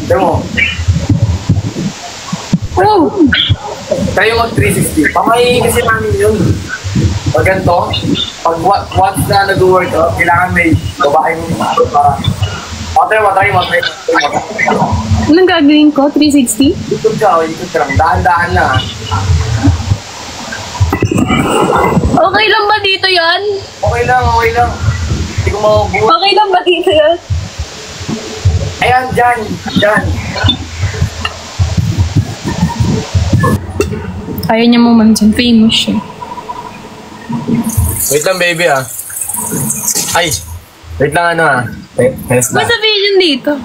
Tignan mo. Oh! Tayo mag 360. Pamahihin kasi namin yun. Pag ganito, pag once na nag-workout, kailangan may babae mo para... Matry mo. Anong gagawin ko? 360? Ikot ka lang. Daan-daan na. Okay lang ba dito yan? Okay lang. Hindi ko mabubuhat. Okay lang ba dito yan? Ayan, dyan. Ayaw niya mo man dyan. Famous siya. Wait lang, baby, ah. Ay, wait lang, ano, ah. Test May lang. sabihin yun dito.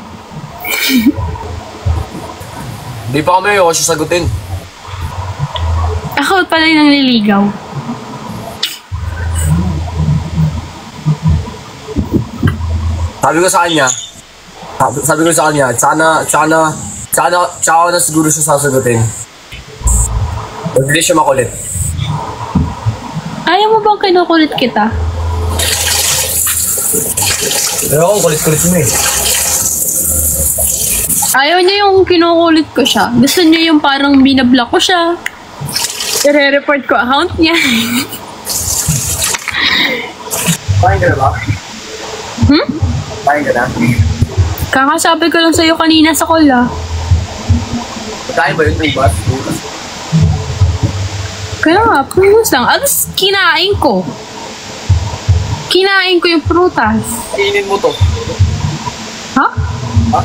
Hindi pa kami ayoko siya sagutin. Ako pala yung nangliligaw. Sabi ko sa kanya, tsaka na siguro siya sasagutin. Hindi siya makulit. Ayaw mo bang kinukulit kita? Pero ako, kulit-kulit mo eh. Ayaw niya yung kinukulit ko siya. Gusto niya yung parang binablock ko siya. I-report ko account niya. Pahin ka na ba? Pahin ka na? Kakasabi ko lang sa'yo kanina sa call ah. Pagkain ba yun? Ubas? Kaya nga, prutas lang. Alas, kinain ko. Kinain ko yung prutas. Kainin mo to. Ha? Ha?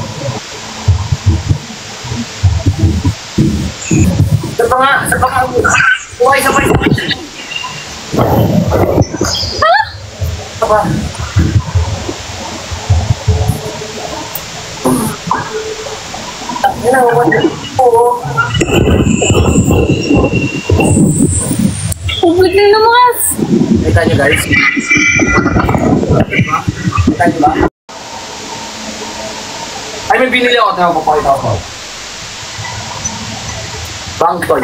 Sa nga. Buhay, sabay. Ha? Saba. Yan ang mga oo. Ubod na naman. Kita nyo guys. Kita nyo ba? Ay, may binili ako. Tayo, papakita ako. Bank toy.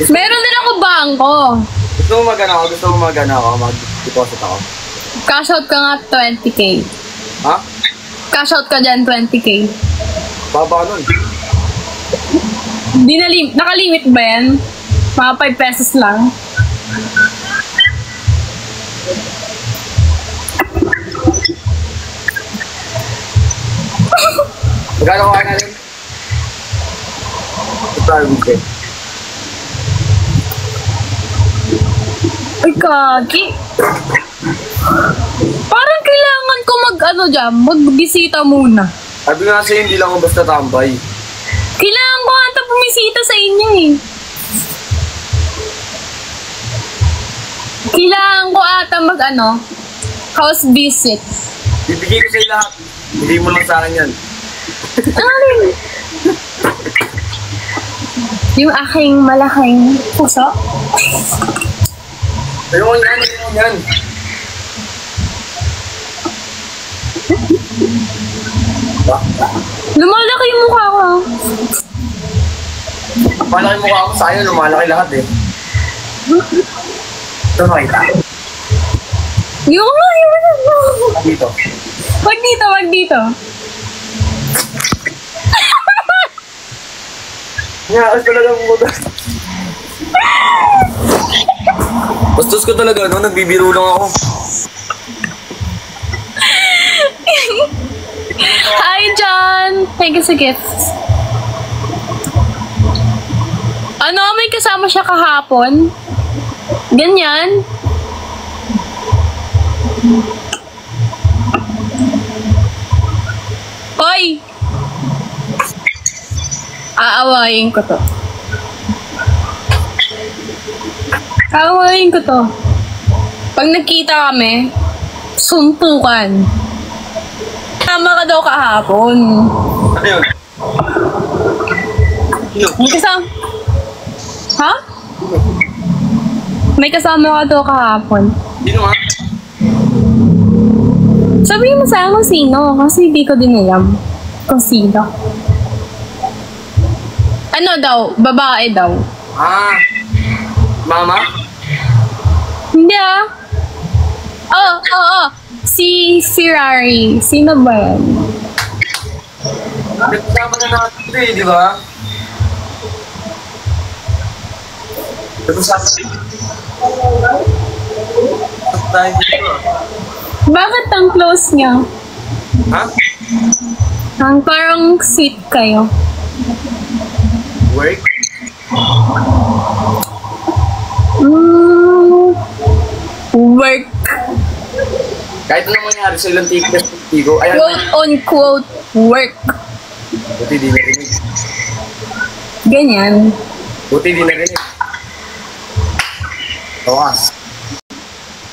Meron din ako bangko. Gusto mo mag-ano ako? Mag-deposit ako. Cash out ka nga 20k. Ha? Cash out ka dyan 20k. Baba nun. Nakalimit ba yan? Mga 5 pesos lang. Magkano ko kain natin? Ito. Ay, kagi. Parang kailangan ko magbisita muna. Sabi nga sa'yo, hindi lang ako basta tambay. Kailangan ko ata bumisita sa inyo eh. Kailangan ko ata house visit. Bibigay ko sa'yo lahat. Hindi mo lang sa akin yan. Ano? Yung aking malaking puso. Ayun yan. Lumalaki yung mukha ko. Malaki mukha ako sa'yo, lumalaki lahat eh. Ito makita. Yung nga, Dito. Wag dito. Ngaas talaga mo ko. Bastos ko talaga, no? Nagbibiro lang ako. Hi, John! Thank you sa gifts. May kasama siya kahapon? Ganyan? Hoy! Aawayin ko to. Pag nagkita kami, suntukan. Tama ka daw kahapon. Ano yun? May kasama... Ha? May kasama ka daw kahapon. Sino nga? Sabihin mo sa akin kung sino, kasi hindi ko din alam kung sino. Ano daw? Babae daw. Ah, mama? Hindi ah. Oo. Si Ferrari. Sino ba yan? Nagkasama na natin ito eh, di ba? Nagkasama tayo dito. Bakit ang close niya? Ha? Ang parang sweet kayo. Work? Work. Kahit anong mangyari sa ilang tigo, ayan. Quote on quote work. Buti di narinig. Ganyan. Buti di narinig. Tawas.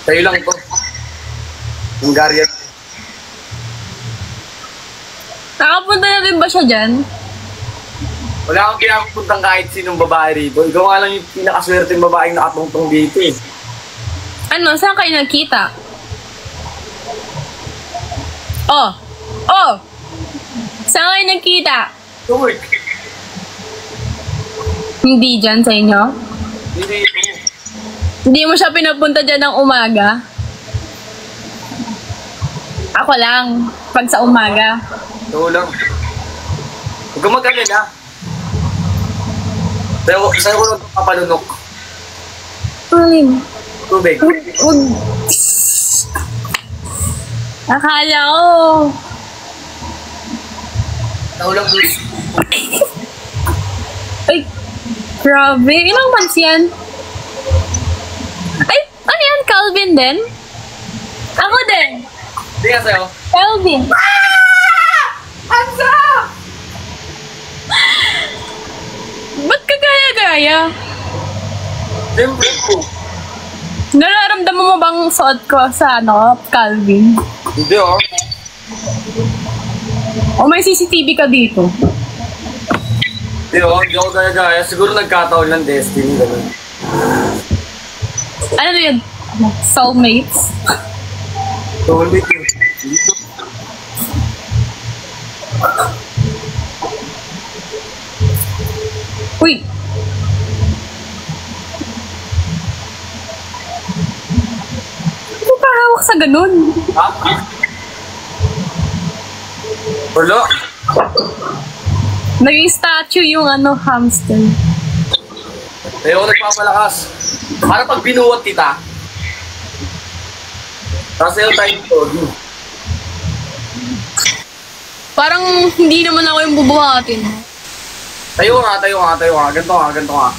Sa'yo lang ito. Hungarian. Nakapunta na rin ba siya dyan? Wala akong kinapuntang kahit sinong babae rito. Ikaw nga lang yung pinakaswerte yung babaeng nakatungtong dito eh. Ano? Saan kayo nagkita? Oh! Saan kayo nagkita? To work. Hindi dyan sa inyo? Hindi ito. Hindi mo siya pinapunta dyan ng umaga? Ako lang. Pag sa umaga. Ito lang. Huwag kang mag-alala. Sa'yo ko lang papalunok. Ay, Tubig. wag. Akala ko. Ito lang, Luis. Ay, grabe. Ilang months yan? Ay, ano yan? Calvin din? Ako din. Hindi nga sa'yo. Calvin. Ansa! Ba't ka gaya-gaya? Siyempre po. Nararamdaman mo bang suot ko sa Calvin? Hindi oh. O may CCTV ka dito? Hindi oh, hindi ako gaya-gaya. Siguro nagkataon lang destiny. Ganun. Ano yun? Soulmates? Soulmate yun. Dito. Uy! Ano pa hawak sa ganun? Ha? Wala. Naging statue yung hamster. Kaya ako nagpapalakas. Para pag binuwat kita, kasi yung time to, Parang hindi naman ako yung bubuhatin. tayo nga. Ganto nga.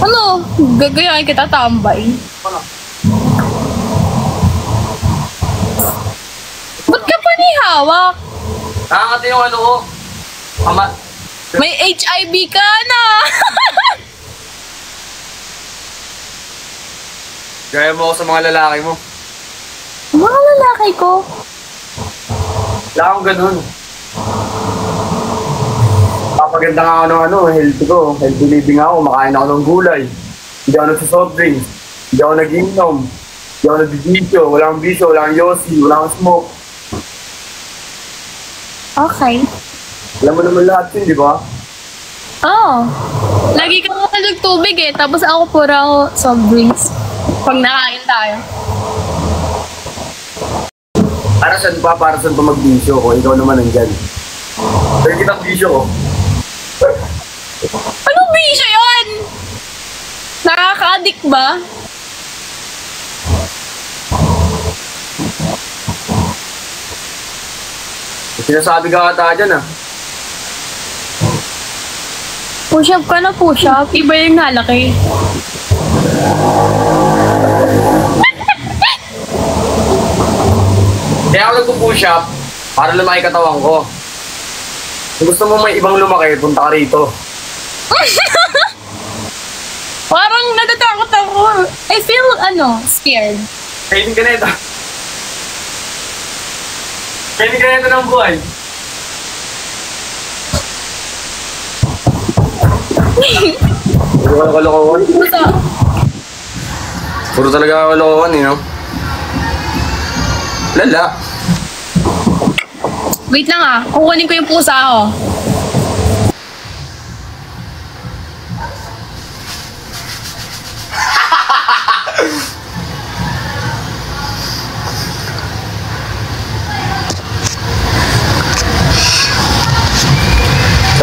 Ano? Gagayain kita tambay. Ano? Ba't ka pa ni hawak? Nakakati yung ano ko. Ama. May HIV ka na! Gaya mo ako sa mga lalaki mo. Mga lalaki ko. Wala akong ganun. Papaganda nga ako ng healthy ko. Healthy living ako. Makain ako ng gulay. Hindi ako nagsasoft drinks. Hindi ako nag-inom. Hindi ako nagbibisyo. Wala akong bisyo. Wala akong yosi. Wala akong smoke. Okay. Alam mo naman lahat yun, di ba? Oo. Lagi ka naman nagtubig eh. Tapos ako pura soft drinks. Pag nakain tayo. Para saan pa magbisyo ko? Ikaw naman nandyan. Pero kitang bisyo ko. Anong bisyo yun? Nakaka-addict ba? Sinasabi ka ata dyan ah. Push up ka na push up. Iba yung nalaki. Kaya ako nagpo-push up para lumaki katawan ko. Kung gusto mo may ibang lumaki, punta ka rito. Parang natatakot ako. I feel, scared. Kainin ka na ito. Kainin ka na ito ng buhay. Puro ka kalokohan. Pusa. Puro talaga kalokohan no? Lala. Wait lang ah. Kukunin ko yung pusa ko.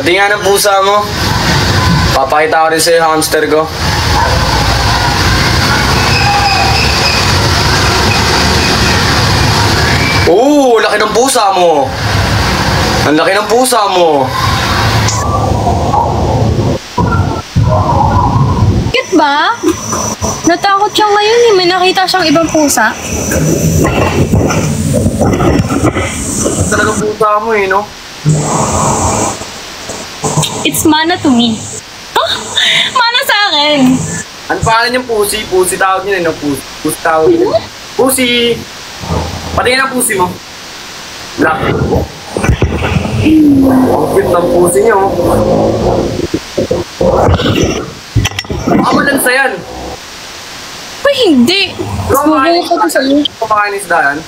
Pati nga ng pusa mo. Papakita ko rin sa'yo yung hamster ko. Oo, laki ng pusa mo. Ang laki ng pusa mo. Bakit ba? Natakot siya ngayon eh. May nakita siyang ibang pusa. Talagang pusa mo eh, no? It's mana to me. Huh? Mana sa akin. Ano pangalan niyang pusi? Pusi tawag niya, no? Pusi tawag niya. Pusi! Patingin ang pusi mo. Black. Ang cute ng pusi niyo. Baka malansa yan. Ay, hindi. Subukan ko to sa'yo. Kumakain isda yan.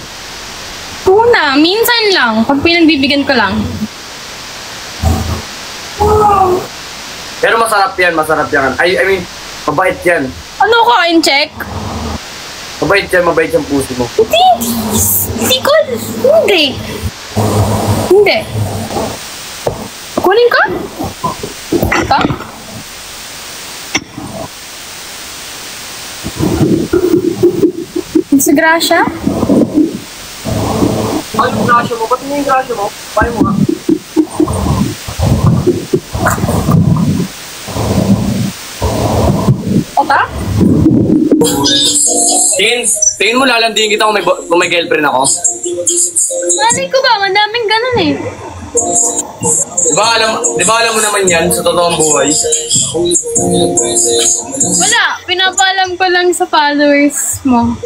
Una, minsan lang. Pag pinagbibigyan ko lang. Pero masarap yan, masarap yan. I mean, mabait yan. Ano kain check? Mabait yung pusi mo. Hindi. Hindi ko. Hindi. Hindi. Kunin ka? Ito? Sa grasya? Ay, yung grasya mo. Ba't yung grasya mo? Paano mo nga? Ota? Tingin mo lalandiin kita kung may girlfriend ako? Malay ko ba? Madaming ganun eh. Di ba alam mo naman yan sa totoong buhay? Wala. Pinapaalam ko lang sa followers mo.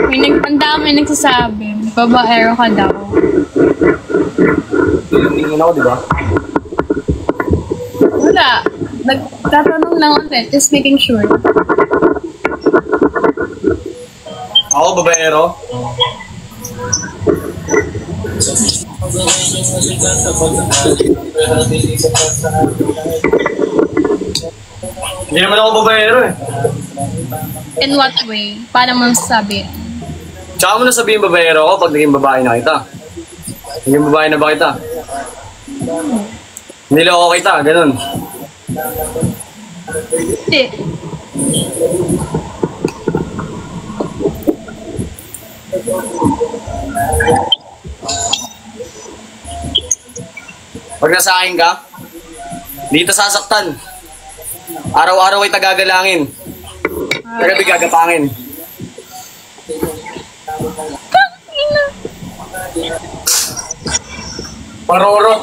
Ang dami nagsasabi. Babaero ka daw. Tingin ako, di ba? Wala. Nagtatanong lang ulit. Just making sure. Ako, babaero? Hindi naman ako babaero eh. In what way? Paano mo sasabi? Tsaka mo na sabihin babaero ako pag naging babae na kita. Naging babae na ba kita? Niloko kita, ganun. Hindi. Pag nasa akin ka, dito sasaktan. Araw-araw ay tagagalangin. Kagabi gagapangin. Barorot.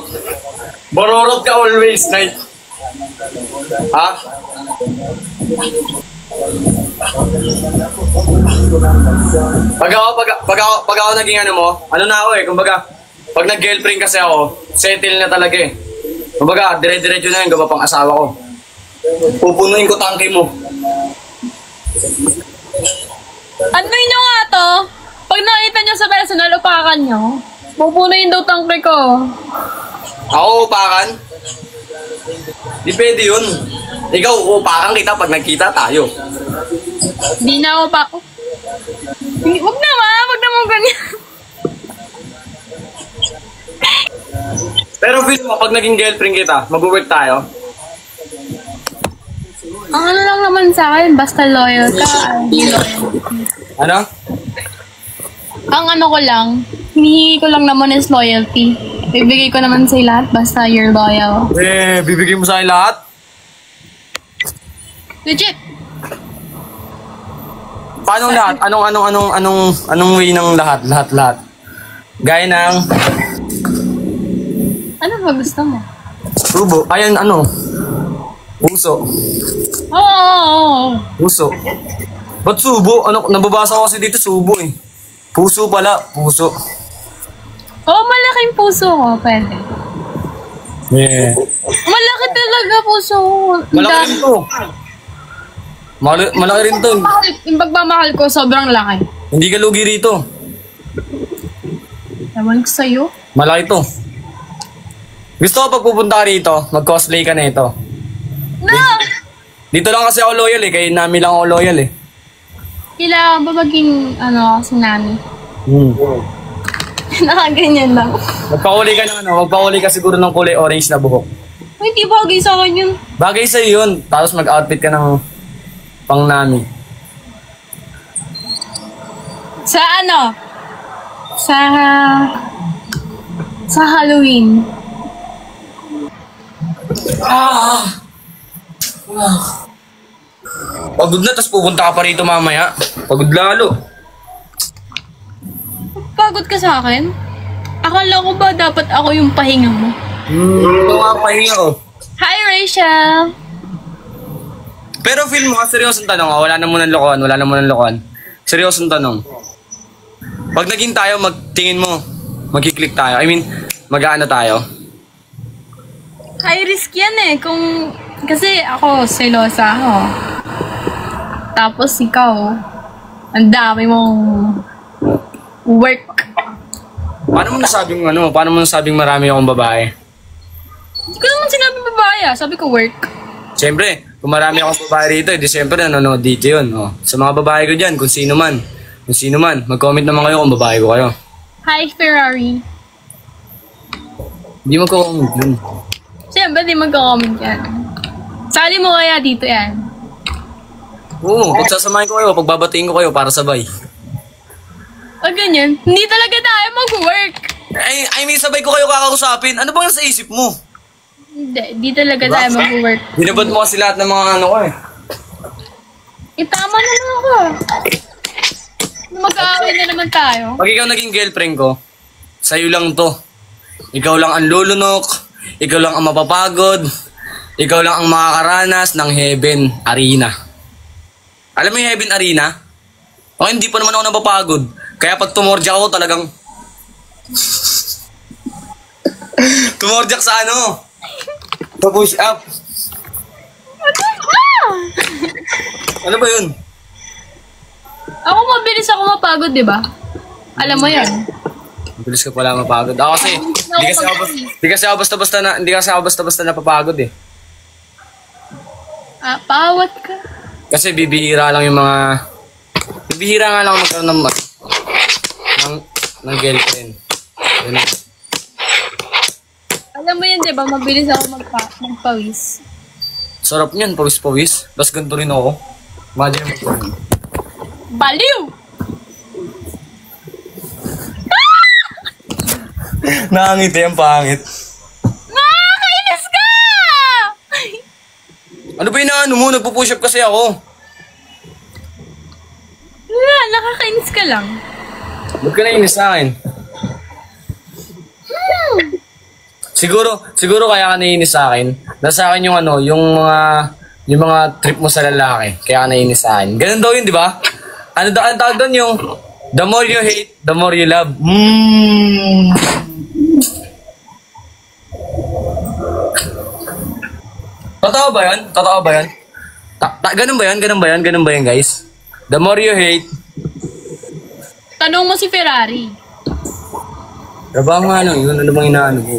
Barorot ka always, night. Ha? Pag ako naging ano mo, ano na ako eh, kumbaga, pag nag-girlfriend kasi ako, settle na talaga eh. Kumbaga, dire-diretso na yung gaba pang asawa ko. Pupunuin ko tangke mo. Ano nyo nga to? Pag nakita nyo sa personal, upakan nyo. Pupunuin daw tangke ko. Ako upakan? Di pwede yun. Ikaw upakan kita pag nagkita tayo. Di na ako pa... Oh. Wag naman ganyan. Pero feel mo, pag naging girlfriend kita, mag-work tayo? Ang ano lang naman sa akin, basta loyal ka. Hindi loyal. Ano? Ang ano ko lang, hinihingi ko lang naman is loyalty. Bibigay ko naman sa lahat, basta you're loyal. Eh, bibigay mo sa akin lahat? Legit. Paano lahat? Anong way ng lahat? Gaya ng... Ano ba gusto mo? Subo. Ayan, ano? Puso. Oo. Puso. Ba't subo? Ano, nababasa ko kasi dito subo eh. Puso pala. Puso. Oo, malaking puso ko. Pwede. Yeah. Malaki talaga puso ko. Malaki rin to. Malaki rin to. Yung pagmamahal ko, sobrang laki. Hindi ka lugi rito. Ewan ko sa'yo. Malaki to. Gusto ko pag pupunta ka rito, mag-cosplay ka na ito. No! Dito lang kasi ako loyal eh, kaya namin lang ako loyal eh. Kailangan ba maging, kasi nami? Nakaganyan lang. Magpakuli ka ng ano, magpakuli ka siguro ng kulay orange na buhok. Uy, di bagay sa akin yun. Bagay sa'yo yun. Tapos mag-outfit ka ng pang nami. Sa ano? Sa Halloween. Pagod na, tapos pupunta ka pa rito mamaya. Pagod lalo. Pagod ka sa akin? Akala ko ba dapat ako yung pahinga mo? Ito nga pahinga ko. Hi, Rachel! Pero feel mo, seryosong tanong, wala na munang lokohan. Seryosong tanong. Pag naging tayo, magtingin mo, magkiklik tayo. I mean, mag-ano tayo? High risk yan eh. Kasi ako, selosa ako. Tapos ikaw, ang dami mong work. Paano mo nasabing marami akong babae? Hindi ko naman sinabi babae ah. Sabi ko work. Siyempre, kung marami akong babae rito, di siyempre nanonood dito yun. Oh. Sa mga babae ko dyan, kung sino man, mag-comment naman kayo kung babae ko kayo. Hi, Ferrari. Hindi mag-comment yun. Siyempre, di magko-comment yan. Sali mo kaya dito yan. Oo, pagsasamahin ko kayo, pagbabatiin ko kayo para sabay. O ganyan, hindi talaga tayo mag-work. I mean, sabay ko kayo kakausapin. Ano bang nasa isip mo? Hindi talaga tayo mag-work. Binabad mo kasi lahat ng mga ano ko eh. Tama naman ako. Mag-aaway na naman tayo. Pag ikaw naging girlfriend ko, sa'yo lang to. Ikaw lang ang lulunok, ikaw lang ang mapapagod, ikaw lang ang makakaranas ng Heaven Arena. Alam mo yung Heaven Arena? O hindi pa naman ako napapagod. Kaya pag tumorjak ako talagang... tumorjak sa ano? Sa push up. Ano ba yun? Ako mabilis ako mapagod, di ba? Alam mo yan. Mabilis ka pala mapagod. Ako kasi, hindi kasi ako basta-basta napapagod eh. Ah, pawat ka. Kasi bibihira lang yung mga... Bibihira nga lang magkaroon ng girlfriend. Yun. Alam mo yan, di ba? Mabilis ako magpawis. Sarap niyan, pawis-pawis. Tapos ganito rin ako. Imagine mo. Baliw! Nakangiti ang pangit. Nakakainis ka! Ano ba yung ano mo? Nagpo-push up kasi ako. Wala, nakakainis ka lang. Ba't ka nainis sa akin? Siguro kaya ka nainis sa akin. Nasa akin yung ano, yung mga trip mo sa lalaki. Kaya ka nainis sa akin. Ganun daw yun, di ba? Ano tawag doon yung the more you hate, the more you love. Totoo ba yan? Totoo ba yan? Ganun ba yan? Ganun ba yan, guys? The more you hate. Tanong mo si Ferrari. Ano nga lang yun? Ano bang inaano mo?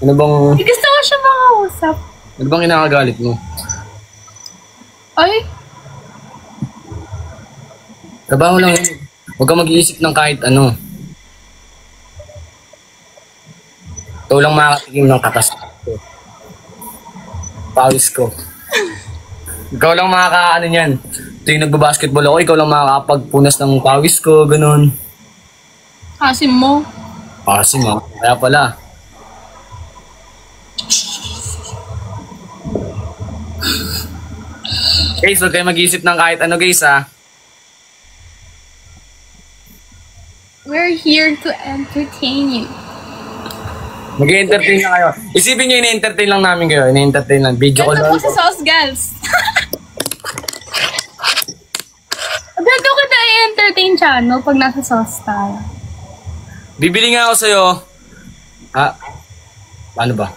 Ano bang... Hindi gusto ko siya makausap. Ano bang inakagalit mo? Ay, Trabaho lang yun. Huwag ka mag-iisip ng kahit ano. Ikaw lang makakatikim ng katas ko. Pawis ko. Ikaw lang makakaano niyan. Tuwing nagbabasketball ako, ikaw lang makakapagpunas ng pawis ko, ganun. asim mo. Asim ha? Kaya pala. Guys, huwag kayo mag-iisip ng kahit ano guys ha. We're here to entertain you. Mag-entertain na kayo. Isipin nyo, ina-entertain lang namin kayo. Ina-entertain lang. Video ko Ganda lang. po sa sauce, girls. Ganda ko na i-entertain channel pag nasa sauce tayo. Bibili nga ako sa'yo. Paano ba?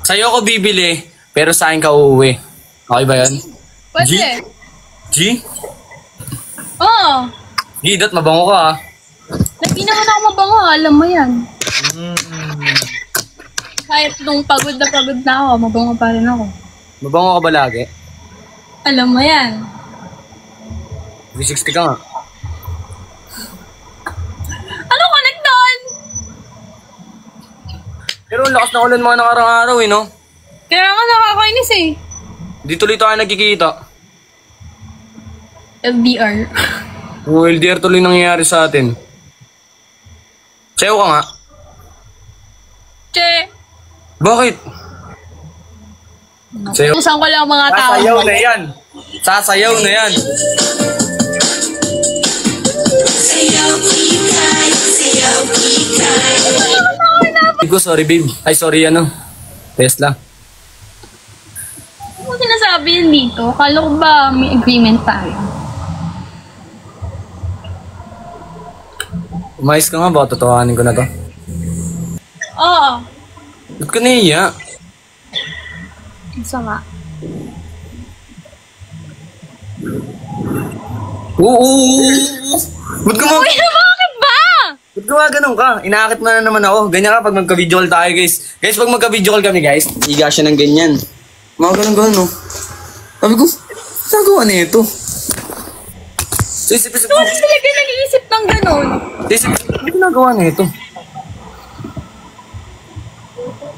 Sa'yo ako bibili, pero sa akin ka uuwi. Okay ba yan? Pwede. G? Oo. Gidot, mabango ka ha. Lagi naman ako mabango, alam mo yan. Kahit nung pagod na ako, mabango pa rin ako. Mabango ka ba lagi? Alam mo yan. 360 ka nga. Pero ang lakas na ulan mga nakarang araw eh, no? Kaya nga nakakainis eh. Di tuloy tayo nagkikita. LDR. O LDR tuloy nangyayari sa atin. Sayo ka nga. Che. Bakit? Sayo. Usan ko lang mga tao. Sasayaw na yan. Sasayaw na yan. Hindi ko, sorry babe. Ay, sorry ano. Tesla. Ano sinasabi yan dito? Kala ko ba may agreement tayo? Umayos ka nga ba? Totohanin ko na to. Oo. Ba't ka nahiya? Isa nga. Oo. Ba't ka Uy, bakit ba? Ba't gumaganon ka? Inaakit mo na naman ako. Ganyan ka pag magka-video call tayo, guys. Guys, pag magka-video call kami, guys, higa siya ng ganyan. Mga ganun-ganun, no? Sabi ko, nagawa na ito. Isip-isip ko. Bakit talaga nag-iisip ng ganun? Isip-isip ko, ano ginagawa na ito?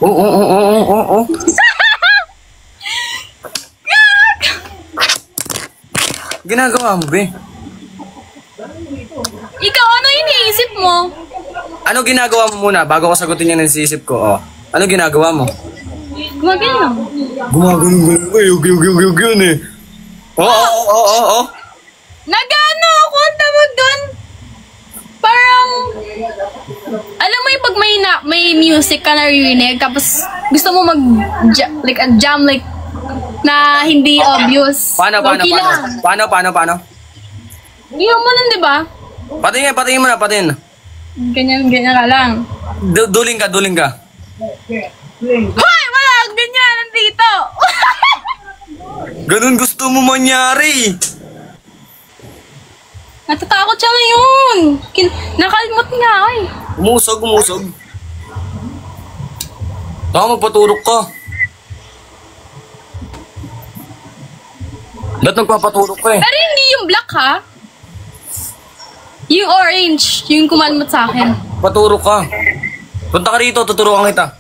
Oo. Ginagawa mo, be? Ikaw, ano iniisip mo? Ano ginagawa mo muna bago ko sagutin yung nasisip ko? Oh. Ano ginagawa mo? Gumagano. Gumagano. Ay, yug yun eh. Oo. Nagano ako ang tawag doon? Parang, alam mo yung pag may music ka naririnig, tapos gusto mo like a jam like na hindi obvious. Paano? Okay lang. Paano? Iyon mo nun, di ba? Patingin mo na. Ganyan ka lang. Duling ka. Hoy! Wala! Ganyan! Nandito! Ganun gusto mo mangyari. Natatakot siya ngayon. Nakalimot nga ako eh. Umusog. Baka magpaturok ka. Ba't nagpapaturok ka eh? Pero hindi yung black ha. Yung orange. Yung kumalmot sa akin. Paturok ka. Punta ka rito, tuturuan kita.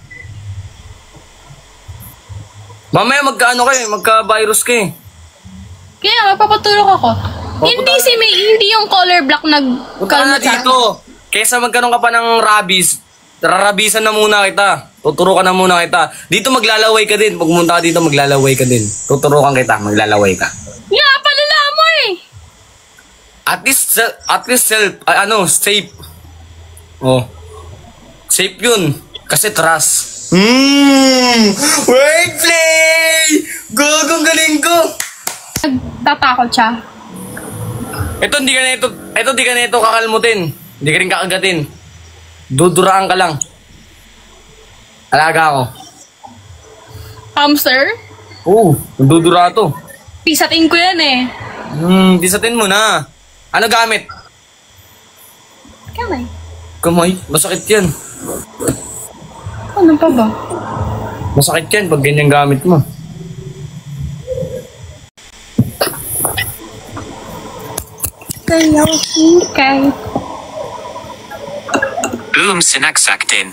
Mamaya magka-virus ka eh. Kaya mapapatulog ako. Hindi yung color black Punta ka na nagkalmot sa akin. dito. Kesa magkaroon ka pa ng rabies, rarabisan na muna kita. Tuturukan na muna kita. Dito maglalaway ka din. Pag pumunta ka dito, maglalaway ka din. Tuturukan kita, maglalaway ka. Yeah, palala mo eh. At least safe. Oh. Safe yun. Kasi trust. Wait, play! Gagong galing ko! Nagtatakot siya. Ito, di ka na ito kakalmutin. Hindi ka rin kakagatin. Duduraan ka lang. Alaga ako. Hamster? Oo, dudura to. Pisatin ko yan eh. Disatin mo na. Ano gamit? Kamay. Kamay, masakit yan. Ano pa ba? Masakit yan pag ganyan gamit mo. Okay. Boom sinaksak din.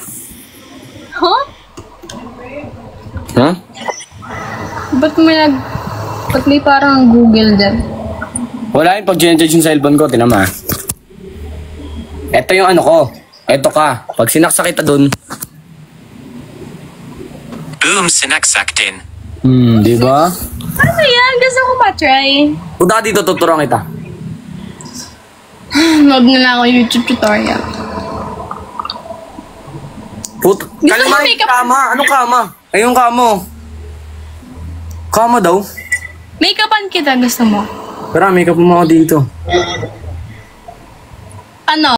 Huh? Huh? Ba't may parang Google dyan? Wala yung pag-change yung cellphone ko, tinama. Ito yung ano ko. Ito ka. Pag sinaksak kita dun. Boom sinaksak din. Di ba? Ano yan? Gusto ko matry. Punta ka dito, tuturuan kita. Huwag na lang ako YouTube tutorial. Kalma, mo makeup? kama. Anong kama? Ayun kamo. Kama daw. Make-upan kita, gusto mo? Pero makeup mo ako dito. Ano?